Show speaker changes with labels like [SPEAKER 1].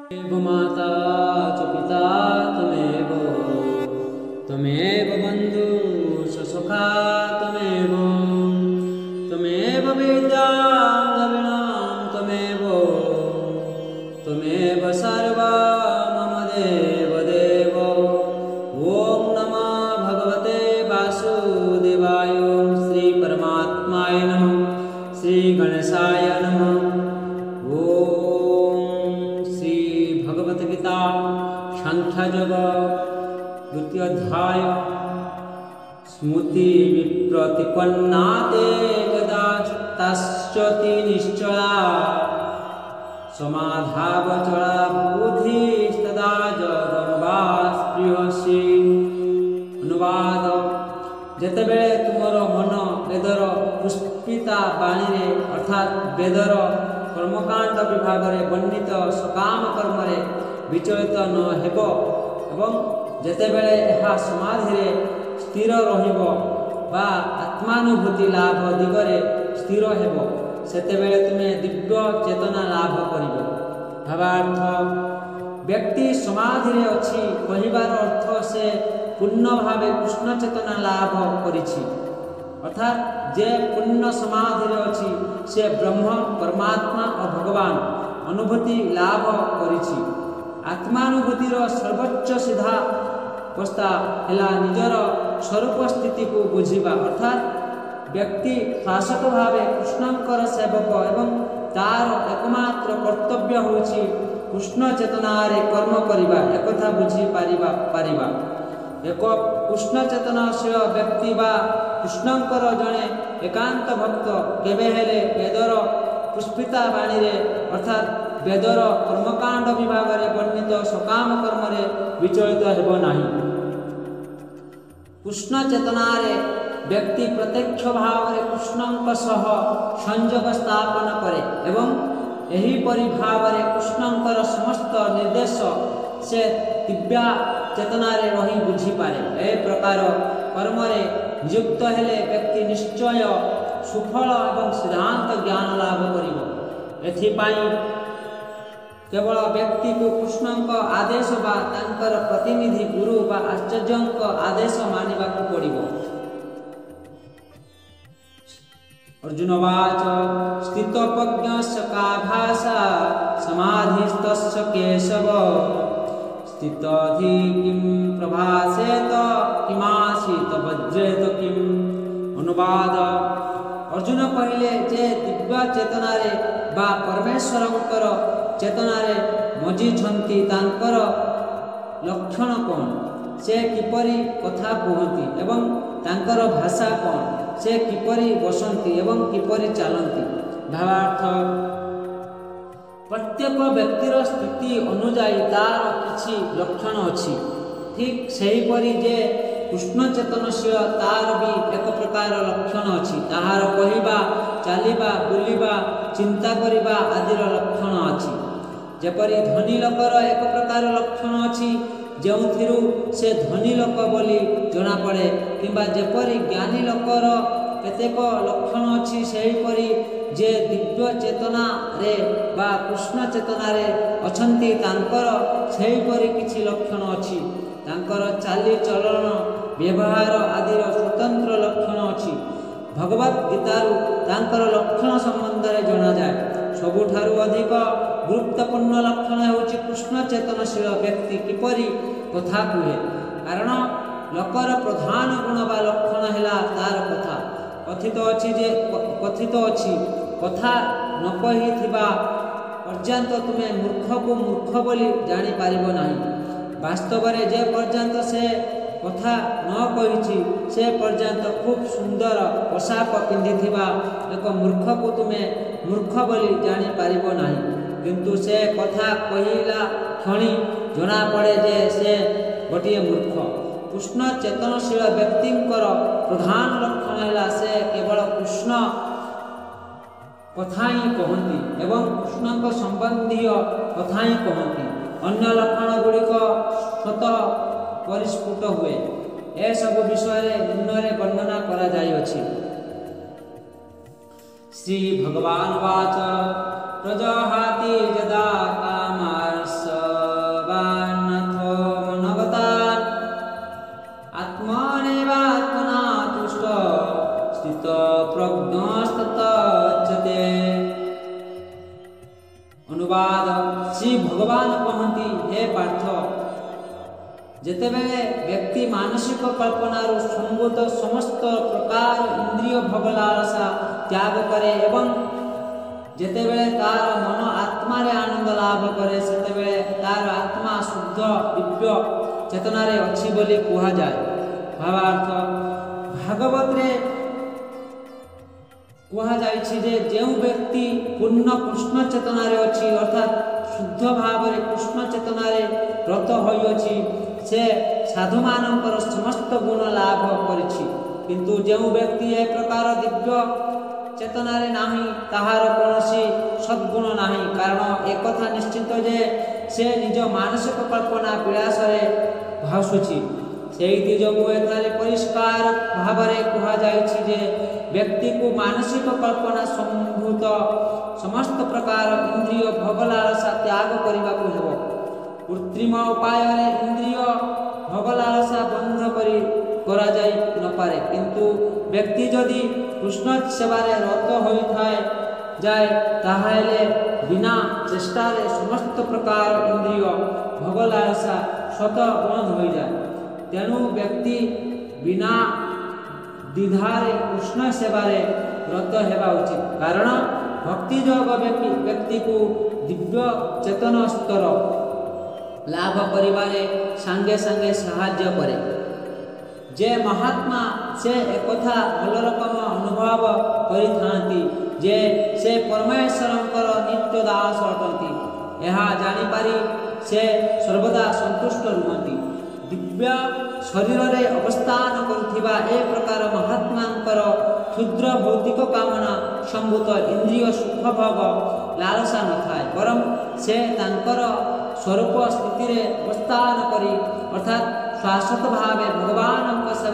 [SPEAKER 1] त्वमेव माता च पिता त्वमेव, त्वमेव बन्धुश्च सखा त्वमेव, त्वमेव विद्या द्रविणं त्वमेव, त्वमेव सर्वं मम देवदेव। ॐ नमः भगवते वासुदेवाय, श्री परमात्माय नमः, श्री गणेशाय नमः। गीता सांख्ययोग द्वितीय अध्याय स्मृति विप्रतिपन्नाते यदा चित्तस्यति निश्चला समाधावचला बुद्धिस्तदा जगन्वास्पृहसि। अनुवाद, जेतेबेले तुमर मन वेदर पुष्पिता बाणी अर्थात वेदर कर्मकांड विभाग में वर्णित सकाम कर्म विचलित न हेब एवं जेतेबेले यह समाधि स्थिर रहिब बा आत्मानुभूति लाभ दिगरे स्थिर हेब, सेतेबेले तुमे दिव्य चेतना लाभ करिब। भावार्थ, व्यक्ति समाधि अछि कहिबार अर्थ से पूर्ण भावे कृष्ण चेतना लाभ करिछि, अर्थात जे पूर्ण समाधि अछि से ब्रह्म परमात्मा और भगवान अनुभूति लाभ करिछि। आत्मानुभूतिर सर्वोच्च सिद्धा अवस्था है निजर स्वरूप स्थिति को बुझिबा, अर्थात व्यक्ति शाश्वत भाव कृष्णंकर सेवक एवं तार एकमात्र कर्तव्य होछि कृष्ण चेतनारे कर्म करिबा, एकथा बुझी पारिबा। एक कृष्ण चेतनशील व्यक्ति बा कृष्णंकर जड़े एकांत भक्त केबे हेले वेदर पुष्पिता बाणी रे अर्थात वेदर कर्मकांड विभाग में वर्णित सकाम कर्म विचलित हेब नाही। कृष्ण चेतनारे व्यक्ति प्रत्यक्ष भाव में कृष्णंक सह संयोग स्थापन करे एवं यही परि भाव में कृष्णंकर समस्त निर्देश से दिव्या चेतनारे रही बुझी पारे। ए प्रकार कर्म नियुक्त हेले व्यक्ति निश्चय सुफल एवं सिद्धांत ज्ञान लाभ करिब। एथिपाई केवल व्यक्ति को कृष्णंक आदेश बा तांकर प्रतिनिधि गुरु बा आचार्यंक आदेश मानिबाकु पड़िब। अर्जुनवाच स्थितोपज्ञस्य का भाषा समाधिस्तस्य केशव, स्थितधि किं प्रभासेत किमासीत वज्रेत किम। अनुवाद, अर्जुन कहले जे दिव्य चेतनारे बा परमेश्वरंकर चेतनारे मजिछंती तांकर लक्षण कौन, से किपरि कथा कहती एवं तांकर भाषा कौन, से किपरि बसंती एवं किपरि चालंती। भावार्थ, प्रत्येक व्यक्तिर स्थिति अनुजाई तार किछि लक्षण अछि। ठीक सेहीपरि जे कृष्ण चेतनशील तार भी एक प्रकार लक्षण अछि, ताहार कहिबा चालिबा बुलिबा चिंता करिबा आदि लक्षण अछि। जेपरि धनी लोकर एक प्रकार लक्षण अछि जोथिरु से धनी लोक बोली जना पड़े, किंबा जेपरि ज्ञानी लोकर केतेक लक्षण अछि सेहीपरि जे दिव्य चेतना रे बा कृष्ण चेतना रे अछंती तांकर सेहीपरि किछि लक्षण अछि। तांकर चाली चलन व्यवहार आदि स्वतंत्र लक्षण अछि। भगवत गीतारु तांकर लक्षण संबंध रे जणा जाय। सबुठारु अधिक गुरुत्वपूर्ण लक्षण होछि कृष्ण चेतनशील व्यक्ति किपरि कथा कहे, कारण लोकर प्रधान गुण बा लक्षण हैला तार कथा। कथित अछि कथा न कहि थिबा पर्यंत तुमे मूर्ख को मूर्ख बोली जानि पारिबो नाही। वास्तव में जे पर्यंत से कथा न कहिछि से पर्यंत खूब सुंदर पोशाक पिंधिथिबा एक मूर्ख को तुमे मूर्ख बोली जानि पारिबो नाही, किंतु से कथा कहिला क्षणी जना पड़े जे से गोटे मूर्ख। कृष्ण चेतनशील व्यक्तिंकर प्रधान लक्षण है से केवल कृष्ण कथा ही कहती एवं कृष्ण संबंधी कथा ही कहती। अन्य लक्षण गुड़िक स्वतः परिस्फुट हुए। ए सब विषय निम्न वर्णना करा जायछि। श्री भगवान वाच प्रजहाति यदा कामार्ष ଶ୍ରୀ ଭଗବାନ କହନ୍ତି, ହେ ପାର୍ଥ, ଯେତେବେଳେ ବ୍ୟକ୍ତି ମାନସିକ କଳ୍ପନାରୁ ସମ୍ଭୂତ ସମସ୍ତ ପ୍ରକାର ଇନ୍ଦ୍ରିୟ ଭୋଗ ଲାଳସା ତ୍ୟାଗ କରେ ଏବଂ ଯେତେବେଳେ ତାର ମନ ଆତ୍ମାରେ ଆନନ୍ଦ ଲାଭ କରେ, ସେତେବେଳେ ତାର ଆତ୍ମା ଶୁଦ୍ଧ ଦିବ୍ୟ ଚେତନାରେ ଅଛି ବୋଲି କୁହାଯାଏ। ଭାବାର୍ଥ, ଭାଗବତରେ କୁହାଯାଇଛି ଯେ ଯେଉଁ ବ୍ୟକ୍ତି ପୂର୍ଣ୍ଣ କୃଷ୍ଣ ଚେତନାରେ ଅଛି, ଅର୍ଥାତ୍ ଶୁଦ୍ଧ ଭାବରେ କୃଷ୍ଣ ଚେତନାରେ ରତ ହୋଇଅଛି, ସେ ସାଧୁମାନଙ୍କର ସମସ୍ତ ଗୁଣ ଲାଭ କରିଛି। କିନ୍ତୁ ଯେଉଁ ବ୍ୟକ୍ତି ଏ ପ୍ରକାର ଦିବ୍ୟ ଚେତନାରେ ନାହିଁ, ତାହାର କୌଣସି ସଦ୍ଗୁଣ ନାହିଁ। କାରଣ ଏକଥା ନିଶ୍ଚିତ ଯେ ସେ ନିଜ ମାନସିକ କଳ୍ପନା ବିଳାସରେ ଭାସୁଛି। ସେଇଥି ଯୋଗୁଁ ଏଠାରେ ପରିଷ୍କାର ଭାବରେ କୁହାଯାଇଛି ଯେ ବ୍ୟକ୍ତିକୁ ମାନସିକ କଳ୍ପନା ସମ୍ଭୂତ ସମସ୍ତ ପ୍ରକାର ଇନ୍ଦ୍ରିୟ ଭୋଗ ଲାଳସା ତ୍ୟାଗ କରିବାକୁ ହେବ। କୃତ୍ରିମ ଉପାୟରେ ଇନ୍ଦ୍ରିୟ ଭୋଗ ଲାଳସା ବନ୍ଧ କରାଯାଇ ନପାରେ, କିନ୍ତୁ ବ୍ୟକ୍ତି ଯଦି କୃଷ୍ଣ ସେବାରେ ରତ ହୋଇଥାଏ ଯାଏ, ତାହେଲେ ବିନା ଚେଷ୍ଟାରେ ସମସ୍ତ ପ୍ରକାର ଇନ୍ଦ୍ରିୟ ଭୋଗ ଲାଳସା ସ୍ୱତଃ ବନ୍ଦ ହୋଇଯାଏ। ତେଣୁ ବ୍ୟକ୍ତି ବିନା ଦ୍ୱିଧାରେ କୃଷ୍ଣ ସେବାରେ ରତ ହେବା ଉଚିତ, କାରଣ ଭକ୍ତି ଯୋଗ ବ୍ୟକ୍ତିକୁ ଦିବ୍ୟ ଚେତନ ସ୍ତର ଲାଭ କରିବାରେ ସାଙ୍ଗେ ସାଙ୍ଗେ ସାହାଯ୍ୟ କରେ। ଯେ ମହାତ୍ମା ସେ ଏକଥା ଭଲ ରକମ ଅନୁଭବ କରିଥାନ୍ତି ଯେ ସେ ପରମେଶ୍ୱରଙ୍କର ନିତ୍ୟ ଦାସ ଅଟନ୍ତି। ଏହା ଜାଣିପାରି ସେ ସର୍ବଦା ସନ୍ତୁଷ୍ଟ ରୁହନ୍ତି। ଦିବ୍ୟ ଶରୀରରେ ଅବସ୍ଥାନ କରୁଥିବା ଏ ପ୍ରକାର ମହାତ୍ମାଙ୍କର କ୍ଷୁଦ୍ର ଭୌତିକ କାମନା ସମ୍ଭୂତ ଇନ୍ଦ୍ରିୟ ସୁଖ ଭୋଗ ଲାଳସା ନଥାଏ, ବରଂ ସେ ତାଙ୍କର ସ୍ୱରୂପ ସ୍ଥିତିରେ ଅବସ୍ଥାନ କରି ଅର୍ଥାତ୍ ଶାଶ୍ୱତ ଭାବେ ଭଗବାନଙ୍କ ସେବା